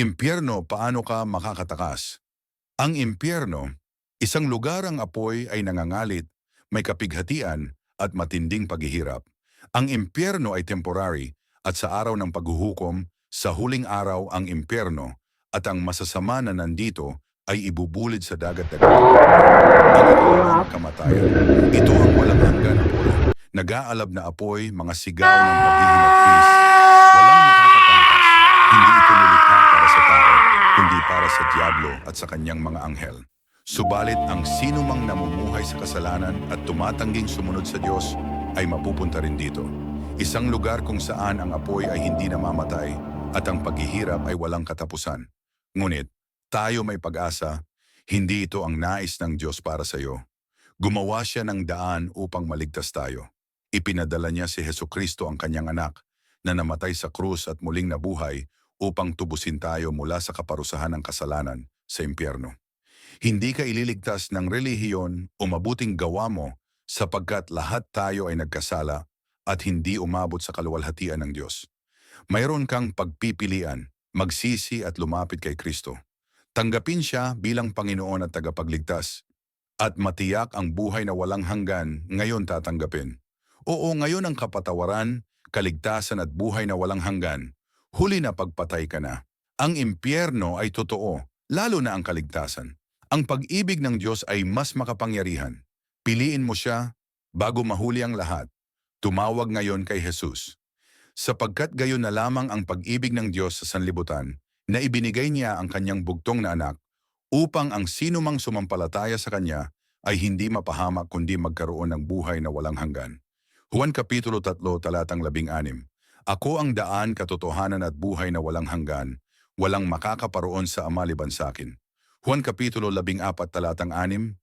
Impyerno, paano ka makakatakas? Ang impyerno, isang lugar ang apoy ay nangangalit, may kapighatian at matinding paghihirap. Ang impyerno ay temporary at sa araw ng paghuhukom, sa huling araw ang impyerno at ang masasama na nandito ay ibubulid sa dagat-dagat. Ang ikalawang kamatayan. Ito ang walang hanggan na puro. Nag-aalab na apoy, mga sigaw ng paghihinagpis. Walang makakatangkas. Hindi ito nilikha para sa tao, kundi para sa diablo at sa kanyang mga anghel. Subalit ang sinumang namumuhay sa kasalanan at tumatangging sumunod sa Diyos ay mapupunta rin dito. Isang lugar kung saan ang apoy ay hindi namamatay at ang paghihirap ay walang katapusan. Ngunit, tayo may pag-asa, hindi ito ang nais ng Diyos para sa iyo. Gumawa siya ng daan upang maligtas tayo. Ipinadala niya si Hesukristo ang kanyang anak na namatay sa krus at muling nabuhay upang tubusin tayo mula sa kaparusahan ng kasalanan sa impyerno. Hindi ka ililigtas ng relihiyon o mabuting gawa mo sapagkat lahat tayo ay nagkasala at hindi umabot sa kaluwalhatian ng Diyos. Mayroon kang pagpipilian, magsisi at lumapit kay Kristo. Tanggapin siya bilang Panginoon at tagapagligtas. At matiyak ang buhay na walang hanggan, ngayon tatanggapin. Oo, ngayon ang kapatawaran, kaligtasan at buhay na walang hanggan. Huli na pagpatay ka na. Ang impyerno ay totoo, lalo na ang kaligtasan. Ang pag-ibig ng Diyos ay mas makapangyarihan. Piliin mo siya bago mahuli ang lahat. Tumawag ngayon kay Jesus. Sapagkat gayon na lamang ang pag-ibig ng Diyos sa sanlibutan, na ibinigay niya ang kanyang bugtong na anak, upang ang sinumang sumampalataya sa kanya ay hindi mapahamak kundi magkaroon ng buhay na walang hanggan. Juan Kapitulo 3, talatang 16. Ako ang daan, katotohanan at buhay na walang hanggan, walang makakaparoon sa Ama liban sa akin. Juan Kapitulo 14, talatang 6.